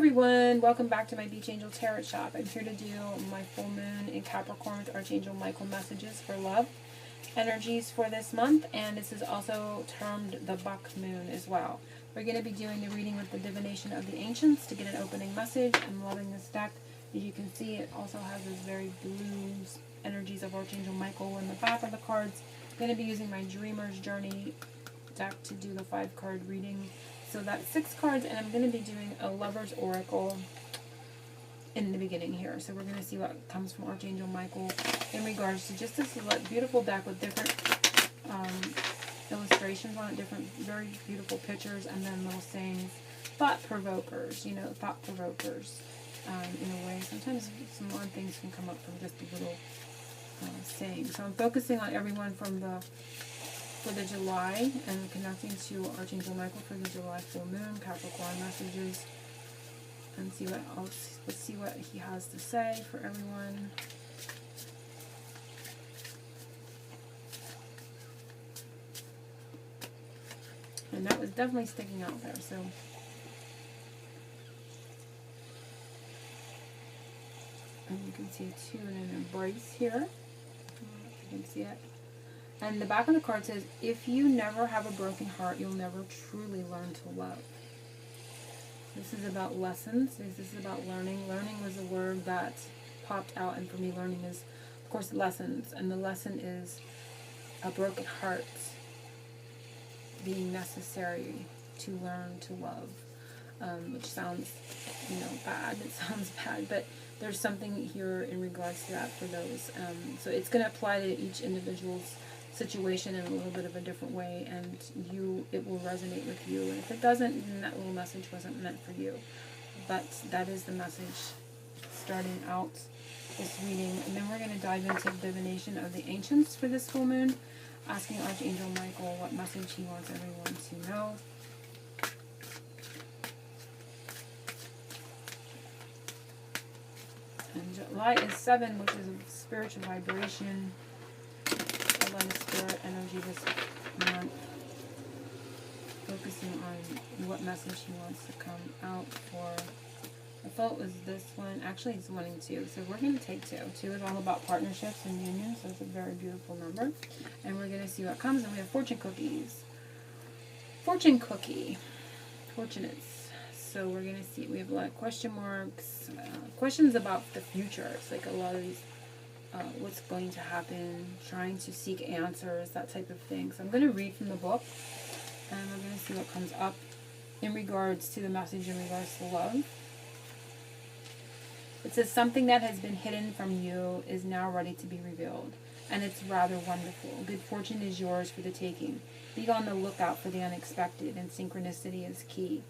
everyone, welcome back to my Beach Angel Tarot Shop. I'm here to do my full moon in Capricorn with Archangel Michael messages for love energies for this month, and this is also termed the buck moon as well. We're going to be doing the reading with the Divination of the Ancients to get an opening message. I'm loving this deck. As you can see, it also has those very blue energies of Archangel Michael in the back of the cards. I'm going to be using my Dreamer's Journey deck to do the 5-card reading. So that's 6 cards, and I'm going to be doing a Lover's Oracle in the beginning here. So we're going to see what comes from Archangel Michael in regards to just this beautiful deck with different illustrations on it, different very beautiful pictures, and then little sayings, thought provokers, you know, thought provokers in a way. Sometimes some odd things can come up from just a little saying. So I'm focusing on everyone from for the July and connecting to Archangel Michael for the July full moon, Capricorn messages, and see what else. Let's see what he has to say for everyone. And that was definitely sticking out there. So and you can see a 2 and an embrace here. You can see it. And the back of the card says, if you never have a broken heart, you'll never truly learn to love. This is about lessons. This is about learning. Learning was a word that popped out, and for me, learning is, of course, lessons. And the lesson is a broken heart being necessary to learn to love, which sounds, you know, bad. It sounds bad, but there's something here in regards to that for those. So it's going to apply to each individual's situation in a little bit of a different way, and it will resonate with you. And if it doesn't, then that little message wasn't meant for you. But that is the message starting out this reading. And then we're going to dive into the Divination of the Ancients for this full moon, asking Archangel Michael what message he wants everyone to know. And July is 7, which is a spiritual vibration. Spirit energy this month, focusing on what message he wants to come out for. I thought it was this one. Actually, it's wanting 2, so we're going to take 2. 2 is all about partnerships and unions, so it's a very beautiful number. And we're going to see what comes, and we have fortune cookies. Fortune cookie. Fortunates. So we're going to see, we have a lot of question marks, questions about the future. It's like a lot of these what's going to happen, trying to seek answers, that type of thing. So I'm going to read from the book, and we're going to see what comes up in regards to the message in regards to love. It says, something that has been hidden from you is now ready to be revealed, and it's rather wonderful. Good fortune is yours for the taking. Be on the lookout for the unexpected, and synchronicity is key.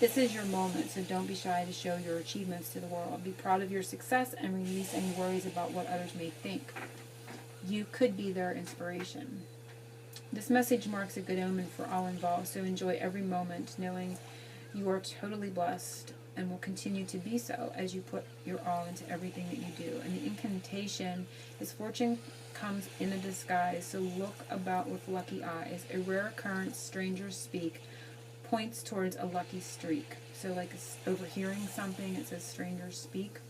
This is your moment, so don't be shy to show your achievements to the world. Be proud of your success and release any worries about what others may think. You could be their inspiration. This message marks a good omen for all involved, so enjoy every moment knowing you are totally blessed and will continue to be so as you put your all into everything that you do. And the incantation is fortune comes in a disguise, so look about with lucky eyes. A rare occurrence, strangers speak, points towards a lucky streak. So like overhearing something, it says strangers speak.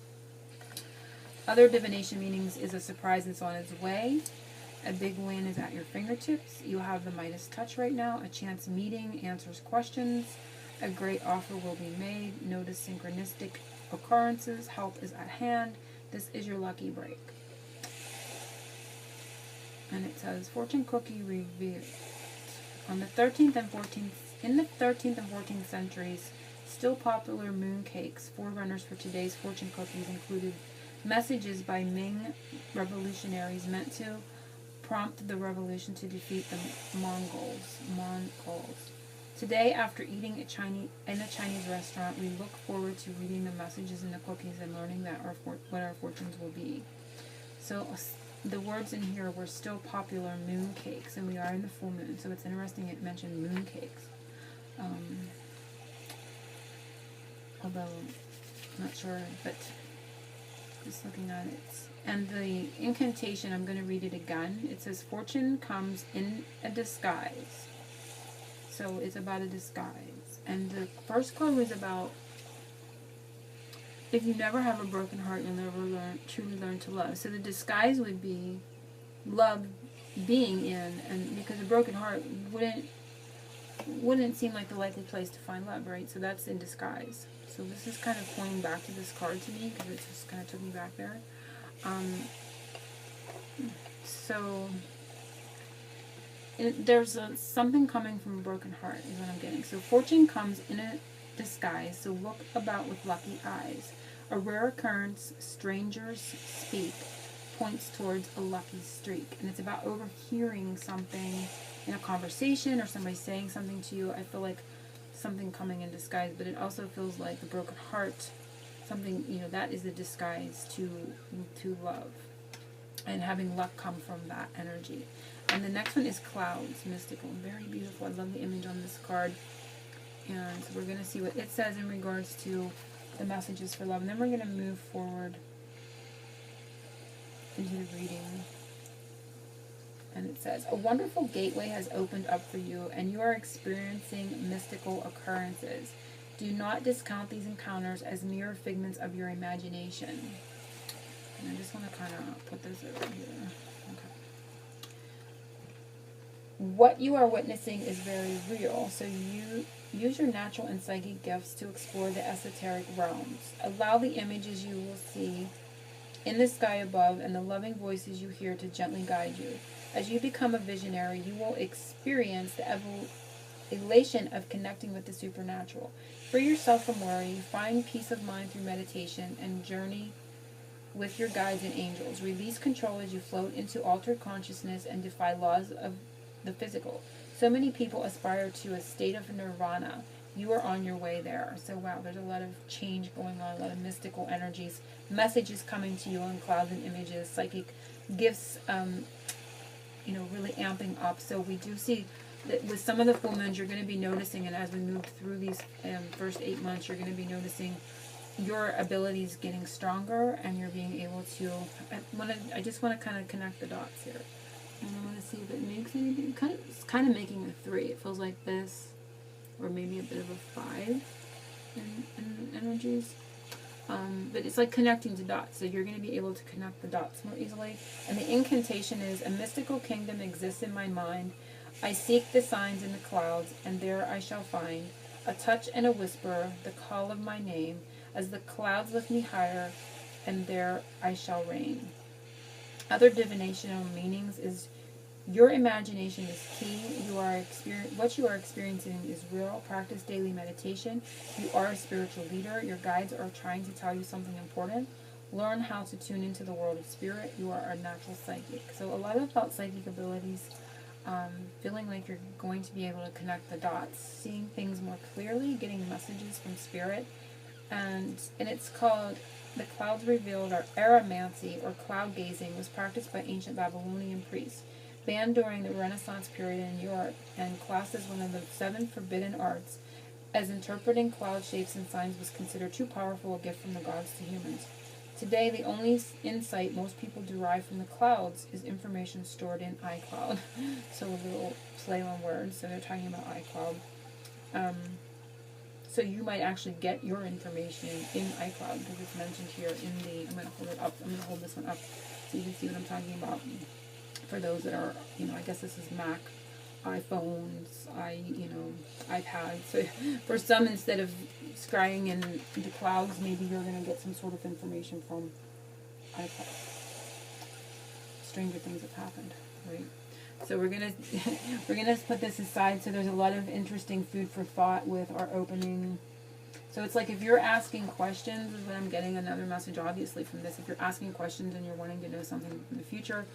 Other divination meanings is a surprise that's on its way. A big win is at your fingertips. You have the Midas touch right now. A chance meeting answers questions. A great offer will be made. Notice synchronistic occurrences. Help is at hand. This is your lucky break. And it says fortune cookie revealed. On the 13th and 14th In the 13th and 14th centuries, still popular moon cakes, forerunners for today's fortune cookies, included messages by Ming revolutionaries meant to prompt the revolution to defeat the Mongols. Today, after eating in a Chinese restaurant, we look forward to reading the messages in the cookies and learning that what our fortunes will be. So the words in here were still popular moon cakes, and we are in the full moon, so it's interesting it mentioned moon cakes. Although I'm not sure, but just looking at it. And the incantation, I'm going to read it again. It says, fortune comes in a disguise. So it's about a disguise. And the first card was about if you never have a broken heart, you'll never truly learn to love. So the disguise would be love being in, and because a broken heart wouldn't seem like the likely place to find love, right? So that's in disguise. So this is kind of pointing back to this card to me, because it just kind of took me back there. So there's something coming from a broken heart is what I'm getting. So fortune comes in a disguise, so look about with lucky eyes. A rare occurrence, strangers speak, points towards a lucky streak. And it's about overhearing something in a conversation or somebody saying something to you. I feel like something coming in disguise, but it also feels like the broken heart, something, that is the disguise to love. And having luck come from that energy. And the next one is clouds, mystical, very beautiful. I love the image on this card. And so we're going to see what it says in regards to the messages for love. And then we're going to move forward into the reading. And it says, a wonderful gateway has opened up for you, and you are experiencing mystical occurrences. Do not discount these encounters as mere figments of your imagination. And I just want to kind of put this over here. Okay. What you are witnessing is very real, so you use your natural and psychic gifts to explore the esoteric realms. Allow the images you will see in the sky above and the loving voices you hear to gently guide you. As you become a visionary, you will experience the elation of connecting with the supernatural. Free yourself from worry, find peace of mind through meditation, and journey with your guides and angels. Release control as you float into altered consciousness and defy laws of the physical. So many people aspire to a state of nirvana. You are on your way there. So wow, there's a lot of change going on, a lot of mystical energies, messages coming to you in clouds and images, psychic gifts, really amping up. So we do see that with some of the full moons, you're going to be noticing, and as we move through these first 8 months, you're going to be noticing your abilities getting stronger, and you're being able to. I just want to kind of connect the dots here, and I want to see if it makes anything. It's kind of making a 3. It feels like this, or maybe a bit of a 5 in energies. But it's like connecting to dots, so you're going to be able to connect the dots more easily. And the incantation is, a mystical kingdom exists in my mind. I seek the signs in the clouds, and there I shall find a touch and a whisper, the call of my name, as the clouds lift me higher, and there I shall reign. Other divinational meanings is, your imagination is key. What you are experiencing is real. Practice daily meditation. You are a spiritual leader. Your guides are trying to tell you something important. Learn how to tune into the world of spirit. You are a natural psychic. So a lot about psychic abilities, feeling like you're going to be able to connect the dots, seeing things more clearly, getting messages from spirit. And it's called, the clouds revealed, or aeromancy, or cloud gazing, was practiced by ancient Babylonian priests. Banned during the Renaissance period in Europe, and classed as one of the 7 forbidden arts, as interpreting cloud shapes and signs was considered too powerful a gift from the gods to humans. Today, the only insight most people derive from the clouds is information stored in iCloud. So a little play on words, so they're talking about iCloud. So you might actually get your information in iCloud, because it's mentioned here in the, I'm going to hold it up, I'm going to hold this one up so you can see what I'm talking about. For those that are, I guess this is Mac, iPhones, iPads. So for some, instead of scrying in the clouds, maybe you're going to get some sort of information from iPad. Stranger things have happened, right? So we're gonna put this aside. So there's a lot of interesting food for thought with our opening. So it's like, if you're asking questions, is what I'm getting another message obviously from this. If you're asking questions and you're wanting to know something from the future,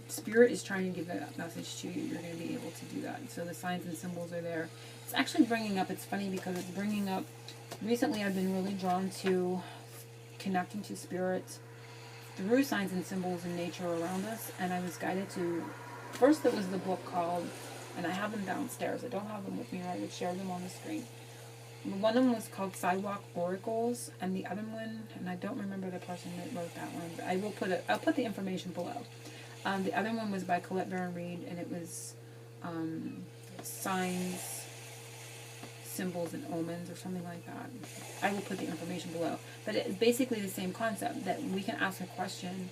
Spirit is trying to give that message to you. You're going to be able to do that. So the signs and symbols are there. It's actually bringing up, it's funny because it's bringing up, recently I've been really drawn to connecting to Spirit through signs and symbols in nature around us. And I was guided to, first it was the book called, and I have them downstairs. I don't have them with me, or I would share them on the screen. One of them was called Sidewalk Oracles, and the other one, and I don't remember the person that wrote that one, but I'll put the information below. The other one was by Colette Baron Reed, and it was signs symbols and omens or something like that. I will put the information below. But it's basically the same concept, that we can ask a question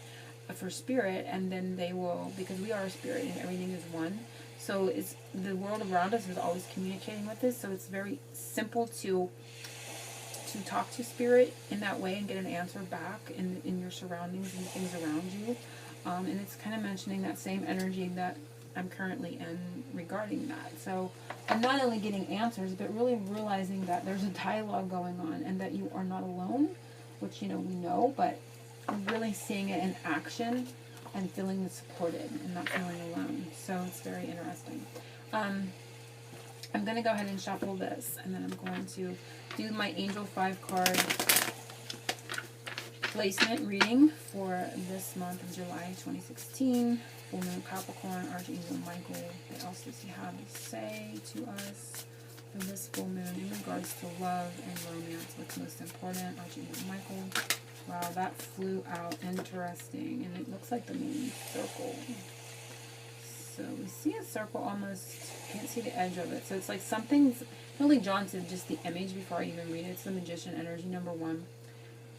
for spirit, and then they will, because we are a spirit and everything is one. So it's, the world around us is always communicating with us. So it's very simple to talk to spirit in that way and get an answer back in your surroundings and things around you. And it's kind of mentioning that same energy that I'm currently in regarding that. So I'm not only getting answers, but really realizing that there's a dialogue going on and that you are not alone, which, you know, we know, but really seeing it in action and feeling supported and not feeling alone. So it's very interesting. I'm going to go ahead and shuffle this, and then I'm going to do my Angel 5 card placement reading for this month of July 2016. Full Moon Capricorn, Archangel Michael. What else does he have to say to us for this full moon in regards to love and romance? What's most important? Archangel Michael. Wow, that flew out. Interesting. And it looks like the moon circle. So we see a circle almost, can't see the edge of it. So it's like something's really drawn to just the image before I even read it. It's the Magician energy, number 1.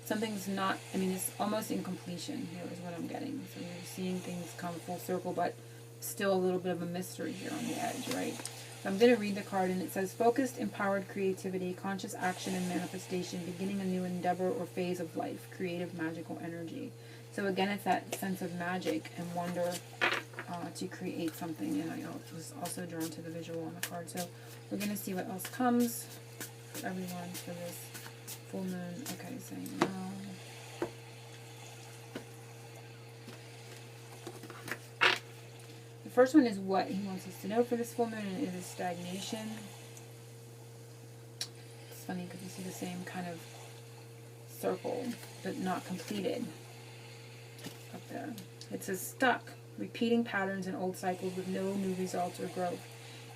Something's not, I mean, it's almost in completion here is what I'm getting. So you're seeing things come full circle, but still a little bit of a mystery here on the edge, right? So I'm going to read the card, and it says, focused, empowered creativity, conscious action and manifestation, beginning a new endeavor or phase of life, creative, magical energy. So again, it's that sense of magic and wonder to create something, and I was also drawn to the visual on the card. So we're going to see what else comes for everyone for this full moon. Okay, saying no. The first one is what he wants us to know for this full moon, and it is stagnation. It's funny because you see the same kind of circle, but not completed up there. It says stuck, repeating patterns and old cycles with no new results or growth.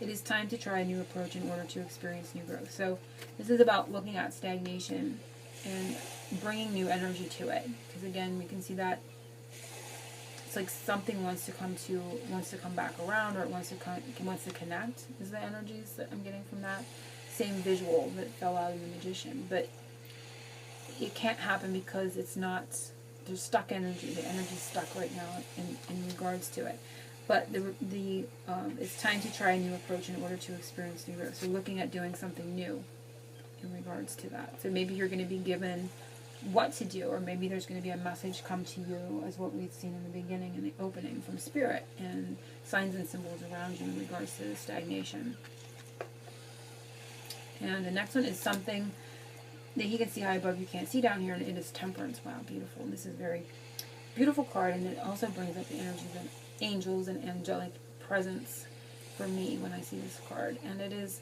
It is time to try a new approach in order to experience new growth. So this is about looking at stagnation and bringing new energy to it. Because again, we can see that it's like something wants to come back around, or it wants to connect, is the energies that I'm getting from that same visual that fell out in the Magician. But it can't happen because it's not, there's stuck energy. The energy's stuck right now in regards to it. But it's time to try a new approach in order to experience new growth. So looking at doing something new in regards to that. So maybe you're going to be given what to do, or maybe there's going to be a message come to you, as what we've seen in the beginning in the opening from Spirit, and signs and symbols around you in regards to the stagnation. And the next one is something that he can see high above, you can't see down here, and it is Temperance. Wow, beautiful. This is a very beautiful card, and it also brings up the energies of angels and angelic presence for me when I see this card. And it is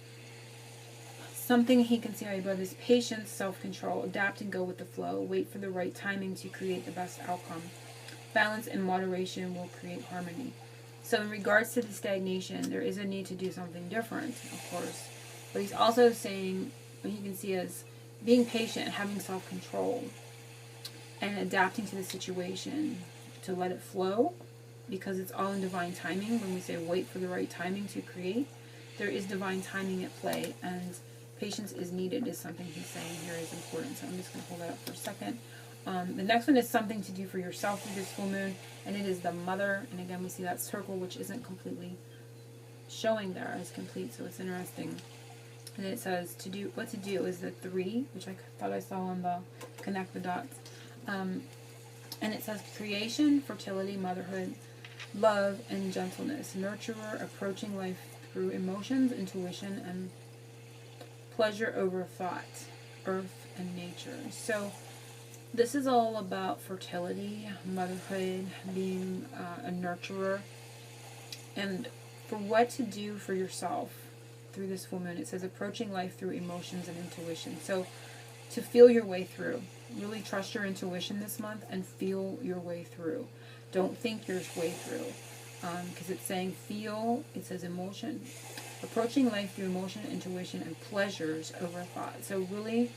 something he can see high above is patience, self-control, adapt and go with the flow, wait for the right timing to create the best outcome. Balance and moderation will create harmony. So in regards to the stagnation, there is a need to do something different, of course. But he's also saying, what you can see as being patient, having self-control, and adapting to the situation to let it flow, because it's all in divine timing. When we say wait for the right timing to create, there is divine timing at play, and patience is needed, is something he's saying here is important. So I'm just going to hold that up for a second. The next one is something to do for yourself through this full moon, and it is the Mother. And again, we see that circle, which isn't completely showing there as complete, so it's interesting. And it says what to do is the 3, which I thought I saw on the connect the dots. And it says creation, fertility, motherhood, love, and gentleness. Nurturer, approaching life through emotions, intuition, and pleasure over thought, earth, and nature. So this is all about fertility, motherhood, being a nurturer, and for what to do for yourself through this full moon. It says approaching life through emotions and intuition. So to feel your way through. Really trust your intuition this month and feel your way through. Don't think your way through. Because it's saying feel, it says emotion. Approaching life through emotion, intuition, and pleasures over thought. So really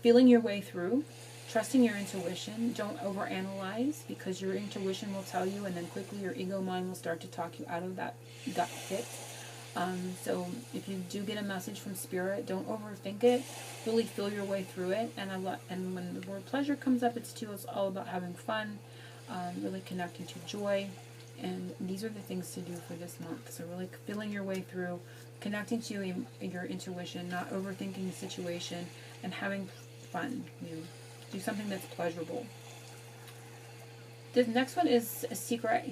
feeling your way through, trusting your intuition. Don't overanalyze, because your intuition will tell you, and then quickly your ego mind will start to talk you out of that gut hit. So if you do get a message from Spirit, don't overthink it. Really feel your way through it. And when the word pleasure comes up, it's all about having fun, really connecting to joy. And these are the things to do for this month. So really feeling your way through, connecting to your intuition, not overthinking the situation, and having fun. Do something that's pleasurable. The next one is a secret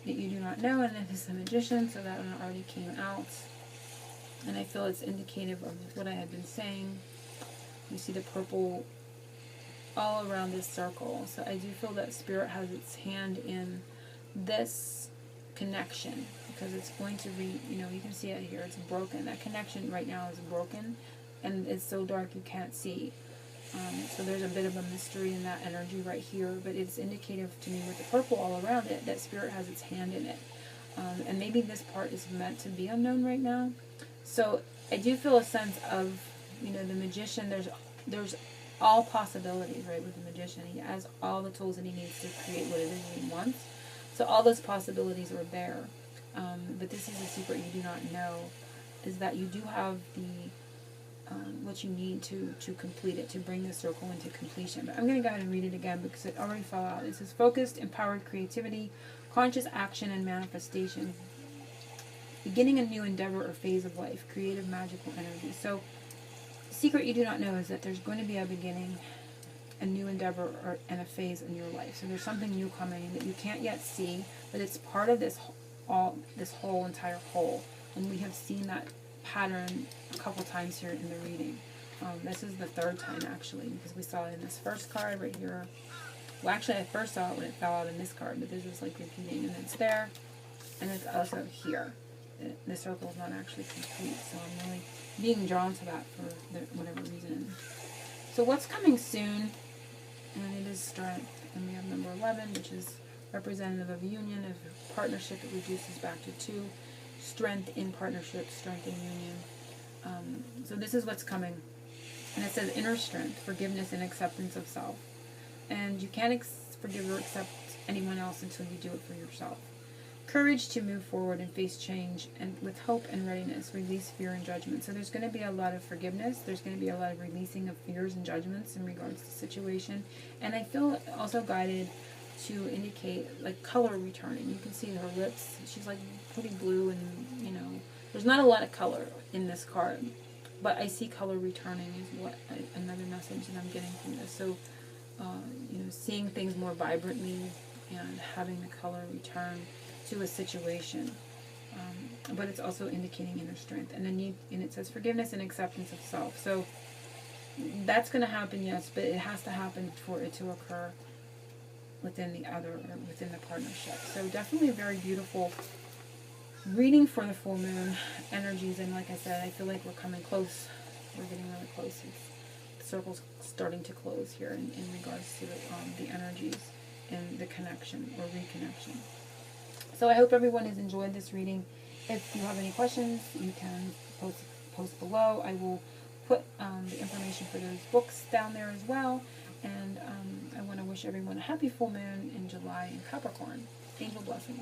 that you do not know, and it is the Magician, so that one already came out. And I feel it's indicative of what I had been saying. You see the purple all around this circle. So I do feel that Spirit has its hand in this connection, because it's going to you can see it here, it's broken. That connection right now is broken, and it's so dark you can't see. So there's a bit of a mystery in that energy right here, but it's indicative to me with the purple all around it that Spirit has its hand in it. And maybe this part is meant to be unknown right now. So I do feel a sense of, the Magician, there's all possibilities, right, with the Magician. He has all the tools that he needs to create what it is that he wants. So all those possibilities are there. But this is a secret you do not know, is that you do have what you need to complete it, to bring the circle into completion. But I'm going to go ahead and read it again because it already fell out. It says, focused, empowered creativity, conscious action and manifestation, beginning a new endeavor or phase of life, creative magical energy. So secret you do not know is that there's going to be a beginning, a new endeavor, and a phase in your life. So there's something new coming that you can't yet see, but it's part of this whole entire whole. And we have seen that pattern a couple times here in the reading. This is the third time actually, because we saw it in this first card right here. Well, actually I first saw it when it fell out in this card, but this is like repeating, and it's there, and it's also here. The circle is not actually complete, so I'm really being drawn to that for whatever reason. So what's coming soon? And it is strength, and we have number 11, which is representative of union, of partnership. It reduces back to 2. Strength in partnership, strength in union. So this is what's coming. And it says inner strength, forgiveness and acceptance of self. And you can't forgive or accept anyone else until you do it for yourself. Courage to move forward and face change, and with hope and readiness, release fear and judgment. So there's going to be a lot of forgiveness. There's going to be a lot of releasing of fears and judgments in regards to the situation. And I feel also guided to indicate like color returning. You can see her lips. She's like pretty blue, and there's not a lot of color in this card, but I see color returning is what another message that I'm getting from this. So seeing things more vibrantly and having the color return to a situation, but it's also indicating inner strength. And then it says forgiveness and acceptance of self. So that's going to happen, yes, but it has to happen for it to occur within within the partnership. So definitely a very beautiful reading for the full moon energies. And like I said, I feel like we're coming close. We're getting really close. The circle's starting to close here in regards to the energies and the connection or reconnection. So I hope everyone has enjoyed this reading. If you have any questions, you can post below. I will put the information for those books down there as well. And I want to wish everyone a happy full moon in July in Capricorn. Angel blessings.